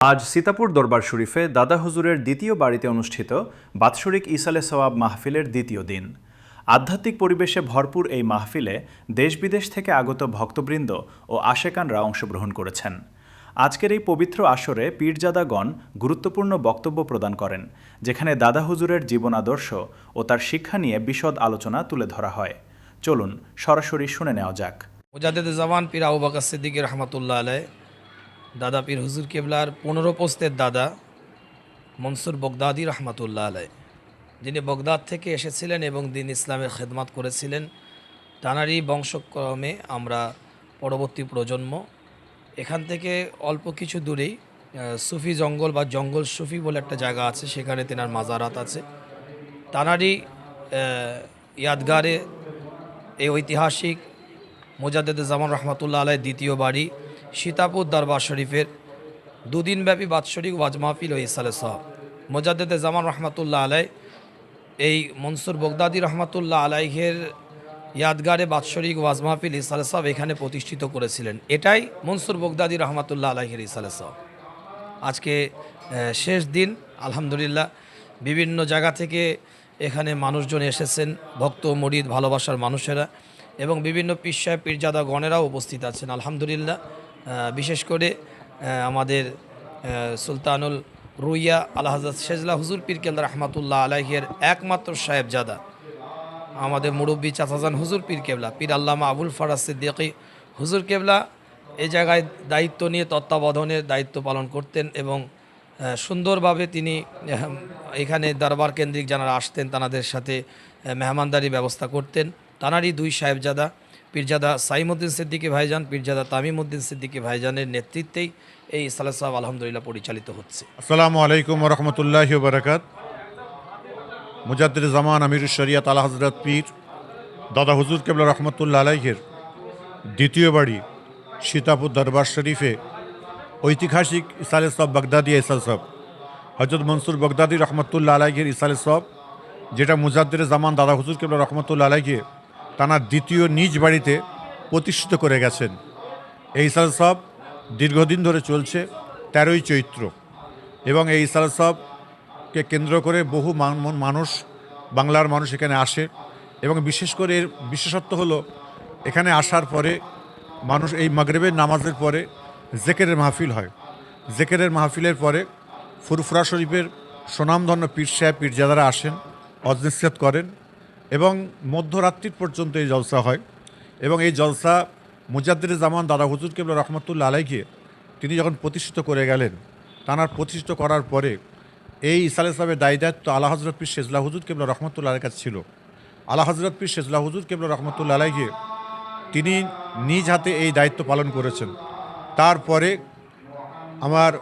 আজ সীতাপুর দরবার শরীফে দাদা হুজুরের দ্বিতীয় বাড়িতে অনুষ্ঠিত বাৎসরিক ইসালে সওয়াব মাহফিলের দ্বিতীয় দিন। আধ্যাত্মিক পরিবেশে ভরপুর এই মাহফিলে দেশ বিদেশ থেকে আগত ভক্তবৃন্দ ও আশেকানরা অংশগ্রহণ করেছেন। আজকের এই পবিত্র আসরে পীরজাদাগণ গুরুত্বপূর্ণ বক্তব্য প্রদান করেন, যেখানে দাদা হুজুরের জীবন আদর্শ ও তার শিক্ষা নিয়ে বিশদ আলোচনা তুলে ধরা হয়। চলুন সরাসরি শুনে নেওয়া যাক। মুজাদ্দেদে জামান পীর আবু বকর সিদ্দিক রহমতুল্লাহ আলাইহ, দাদা পীর হুজুর কেবলার 15 পোস্তের দাদা মনসুর বগদাদি রহমতুল্লাহ আলাইহ, যিনি বগদাদ থেকে এসেছিলেন এবং দিন ইসলামের খেদমত করেছিলেন। তাঁরই বংশক্রমে আমরা পরবর্তী প্রজন্ম। এখান থেকে অল্প কিছু দূরেই সুফি জঙ্গল বা জঙ্গল সুফি বলে একটা জায়গা আছে, সেখানে তেনার মাজারাত আছে। তাঁরই ইয়াদগারে এই ঐতিহাসিক মুজাদ্দেদে জামান রহমতুল্লাহ আলাইহ দ্বিতীয় বাড়ি সীতাপুর দরবার শরীফের দুদিনব্যাপী বাৎসরিক ওয়াজ মাহফিল ও ইসালে সওয়াব। মুজাদ্দেদে জামান রহমতুল্লাহ আলাইহ এই মনসুর বগদাদি রহমতুল্লাহ আলাইহের ইয়াদগারে বাৎসরিক ওয়াজ মাহফিল ইসালে সওয়াব এখানে প্রতিষ্ঠিত করেছিলেন। এটাই মনসুর বগদাদি রহমতুল্লাহ আলাইহের ইসালে সওয়াব। আজকে শেষ দিন, আলহামদুলিল্লাহ বিভিন্ন জায়গা থেকে এখানে মানুষজন এসেছেন, ভক্ত মুরিদ ভালোবাসার মানুষেরা, এবং বিভিন্ন পীর সাহেব পীরজাদা গণেরাও উপস্থিত আছেন আলহামদুলিল্লাহ। বিশেষ করে আমাদের সুলতানুল রুইয়া আল্লাহ হযরত শেজলা হুজুর পীর কেবলা রহমাতুল্লাহ আলাইহের একমাত্র সাহেবজাদা আমাদের মুরব্বী চাচাজান হুজুর পীর কেবলা পীর আল্লামা আবুল ফারাজ সিদ্দিকী হুজুর কেবলা এই জায়গায় দায়িত্ব নিয়ে তত্ত্বাবধানের দায়িত্ব পালন করতেন, এবং সুন্দরভাবে তিনি এখানে দরবার কেন্দ্রিক যারা আসতেন তাদের সাথে মেহমানদারি ব্যবস্থা করতেন। তানারই দুই সাহেবজাদা পীরজাদা সাইমুদ্দিন সিদ্দিকী ভাইজান, পীরজাদা তামিমউদ্দিন সিদ্দিকী ভাইজানের নেতৃত্বেই এই ইসালে সওয়াব আলহামদুলিল্লাহ পরিচালিত হচ্ছে। আসসালামু আলাইকুম ওয়া রাহমাতুল্লাহি ওয়া বারাকাত। মুজাদ্দেদে জামান আমিরুশ শরিয়াত আলা হযরত পীর দাদা হুজুর কেবলা রহমতুল্লাহ আলাইহের দ্বিতীয় বাড়ি সীতাপুর দরবার শরীফে ঐতিহাসিক ইসালে সওয়াব বাগদাদি ইসালে সওয়াব হযরত মনসুর বগদাদি রহমতুল্লাহ আলাইহের ইসালে সওয়াব, যেটা মুজাদ্দেদে জামান দাদা হুজুর কেবলা রহমতুল্লাহ আলাইকে তাঁর দ্বিতীয় নিজ বাড়িতে প্রতিষ্ঠিত করে গেছেন। এই ইসালে সওয়াব দীর্ঘদিন ধরে চলছে, 13ই চৈত্র, এবং এই ইসালে সওয়াবকে কেন্দ্র করে বহু মানুষ, বাংলার মানুষ এখানে আসে, এবং বিশেষ করে এর বিশেষত্ব হলো এখানে আসার পরে মানুষ এই মাগরিবের নামাজের পরে জেকেরের মাহফিল হয়। জেকেরের মাহফিলের পরে ফুরফুরা শরীফের সুনামধন্য পীর সাহেব পীরজাদারা আসেন, ওয়াজ নসিহত করেন, এবং মধ্যরাত্রির পর্যন্ত এই জলসা হয়। এবং এই জলসা মুজাদ্দেদে জামান দাদা হুজুর কেবলা রহমতুল্লাহ আলাইকে তিনি যখন প্রতিষ্ঠিত করে গেলেন, তাঁর প্রতিষ্ঠিত করার পরে এই ইসালে সওয়াবের দায়িত্ব আলা হযরত পীর শেজলা হুজুর কেবলা রহমতুল্লাহ আলাইহির কাছে ছিল। আলা হযরত পীর শেজলা হুজুর কেবলা রহমতুল্লাহ আলাইকে তিনি নিজ হাতে এই দায়িত্ব পালন করেছেন। তারপরে আমার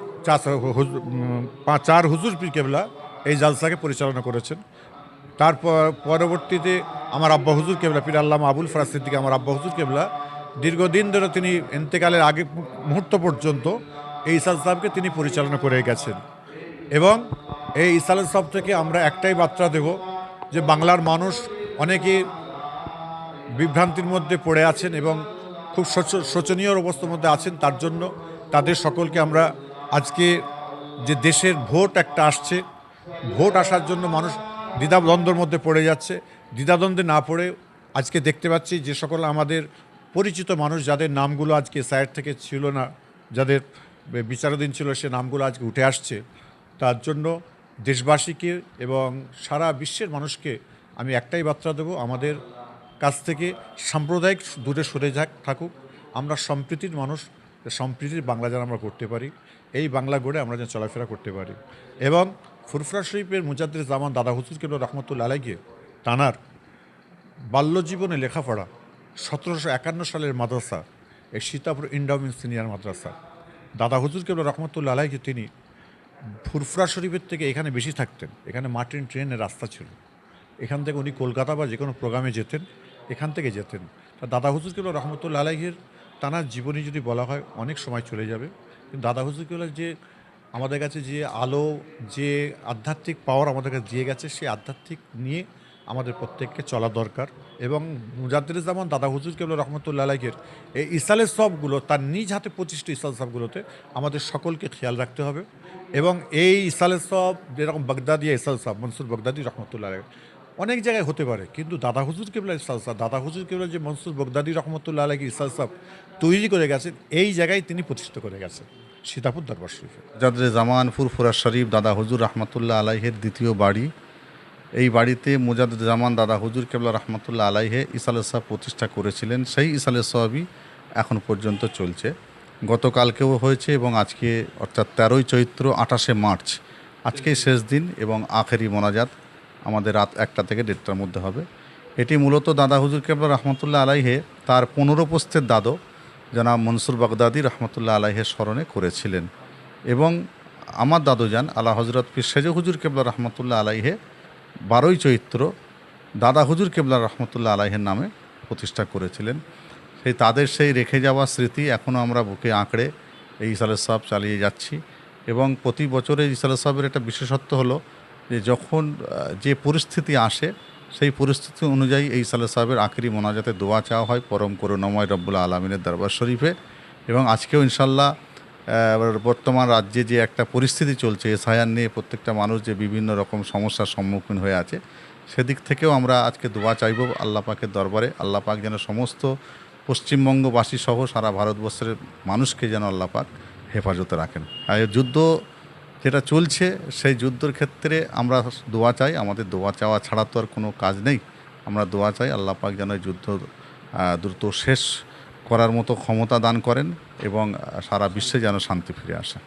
চার হুজুর পীর কেবলা এই জালসাকে পরিচালনা করেছেন। তারপর পরবর্তীতে আমার আব্বা হুজুর কেবলা পীর আল্লামা আবুল ফারাজ সিদ্দিকী আমার আব্বা হুজুর কেবলা দীর্ঘদিন ধরে তিনি ইন্তেকালের আগে মুহূর্ত পর্যন্ত এই ইসালে সওয়াবকে তিনি পরিচালনা করে গেছেন। এবং এই ইসালে সওয়াব থেকে আমরা একটাই বার্তা দেব যে বাংলার মানুষ অনেকে বিভ্রান্তির মধ্যে পড়ে আছেন এবং খুব শোচনীয় অবস্থার মধ্যে আছেন। তার জন্য তাদের সকলকে আমরা আজকে যে দেশের ভোট একটা আসছে, ভোট আসার জন্য মানুষ দ্বিধাদ্বন্দ্বের মধ্যে পড়ে যাচ্ছে। দ্বিধাদ্বন্দ্বে না পড়ে আজকে দেখতে পাচ্ছি যে সকল আমাদের পরিচিত মানুষ যাদের নামগুলো আজকে সাইড থেকে ছিল না, যাদের বিচারাধীন ছিল, সে নামগুলো আজকে উঠে আসছে। তার জন্য দেশবাসীকে এবং সারা বিশ্বের মানুষকে আমি একটাই বার্তা দেবো, আমাদের কাছ থেকে সাম্প্রদায়িক দূরে সরে থাকুক। আমরা সম্প্রীতির মানুষ, সম্প্রীতির বাংলা যেন আমরা করতে পারি, এই বাংলা গড়ে আমরা যেন চলাফেরা করতে পারি। এবং ফুরফুরা শরীফের মুজাদ্দেদে জামান দাদা হুজুর কেবলা রহমতুল্লাহ আলাইকে তাঁর বাল্যজীবনে লেখাপড়া 1751 সালের মাদ্রাসা এই সীতাপুর ইন্ডাউমেন্ট সিনিয়র মাদ্রাসা। দাদা হুজুর কেবলা রহমতুল্লাহ আলাইকে তিনি ফুরফুরা শরীফের থেকে এখানে বেশি থাকতেন। এখানে মার্টিন ট্রেনের রাস্তা ছিল, এখান থেকে উনি কলকাতা বা যে কোনো প্রোগ্রামে যেতেন, এখান থেকে যেতেন। দাদা হুজুর কেবলা রহমতুল্লাহ আলাইহের তাঁর জীবনী যদি বলা হয় অনেক সময় চলে যাবে, কিন্তু দাদা হুজুর কেবলা যে আমাদের কাছে যে আলো, যে আধ্যাত্মিক পাওয়ার আমাদের কাছে দিয়ে গেছে, সেই আধ্যাত্মিক নিয়ে আমাদের প্রত্যেককে চলা দরকার। এবং মুজাদ্দিদুজ্জামান দাদা হুজুর কেবলা রহমতুল্লাহ আলাইহির এই ইসালের সবগুলো তার নিজ হাতে 25টি ইসাল সবগুলোতে আমাদের সকলকে খেয়াল রাখতে হবে। এবং এই ইসালের সব যেরকম বাগদাদিয়া ইসাল সব মনসুর বাগদাদি রহমতুল্লাহ আলাইহি অনেক জায়গায় হতে পারে, কিন্তু দাদা হুজুর কেবলা ইসাল সাহ, দাদা হুজুর কেবলা যে মনসুর বাগদাদি রহমতুল্লাহ আলাইহি ইসাল সাহ তৈরি করে গেছেন, এই জায়গায় তিনি প্রতিষ্ঠা করে গেছেন সীতাপুর দরবার শরীফে। মুজাদ্দিদে জামান ফুরফুরা শরীফ দাদা হুজুর রহমতুল্লাহ আলাইহের দ্বিতীয় বাড়ি। এই বাড়িতে মুজাদ্দিদে জামান দাদা হুজুর কেবলা রহমতুল্লাহ আলাইহে ইসালে সাহেব প্রতিষ্ঠা করেছিলেন। সেই ইসালে সাহেবই এখন পর্যন্ত চলছে। গতকালকেও হয়েছে এবং আজকে অর্থাৎ 13ই চৈত্র 28শে মার্চ আজকেই শেষ দিন এবং আখেরি মোনাজাত আমাদের রাত 1টা থেকে 1:30টার মধ্যে হবে। এটি মূলত দাদা হুজুর কেবলা রহমতুল্লাহ আলাইহে তার 15 পোস্তের দাদো জনাব মনসুর বাগদাদি রহমতুল্লাহ আলাইহের স্মরণে করেছিলেন। এবং আমার দাদুজান আলা হজরত পীর সেজে হুজুর কেবলা রহমতুল্লাহ আলাইহে 12ই চৈত্র দাদা হুজুর কেবলা রহমতুল্লাহ আলাইহের নামে প্রতিষ্ঠা করেছিলেন। তাদের সেই রেখে যাওয়া স্মৃতি এখনও আমরা বুকে আঁকড়ে এই ইসালে সাহেব চালিয়ে যাচ্ছি। এবং প্রতি বছরে ইসালে সাহেবের একটা বিশেষত্ব হলো যে যখন যে পরিস্থিতি আসে সেই পরিস্থিতি অনুযায়ী এই ইসালে সাহেবের আখেরি মোনাজাতে দোয়া চাওয়া হয় পরম করুণাময় রব্বুল আলমিনের দরবার শরীফে। এবং আজকেও ইনশাল্লাহ বর্তমান রাজ্যে যে একটা পরিস্থিতি চলছে, এসআইআর নিয়ে প্রত্যেকটা মানুষ যে বিভিন্ন রকম সমস্যার সম্মুখীন হয়ে আছে, সেদিক থেকেও আমরা আজকে দোয়া চাইব আল্লাহ পাকের দরবারে। আল্লাহ পাক যেন সমস্ত পশ্চিমবঙ্গবাসী সহ সারা ভারতবর্ষের মানুষকে যেন আল্লাহ পাক হেফাজতে রাখেন। আর এই যুদ্ধ যেটা চলছে সেই যুদ্ধের ক্ষেত্রে আমরা দোয়া চাই। আমাদের দোয়া চাওয়া ছাড়া তো আর কোনো কাজ নেই। আমরা দোয়া চাই আল্লাহ পাক যেন এই যুদ্ধ দ্রুত শেষ করার মতো ক্ষমতা দান করেন এবং সারা বিশ্বে যেন শান্তি ফিরে আসে।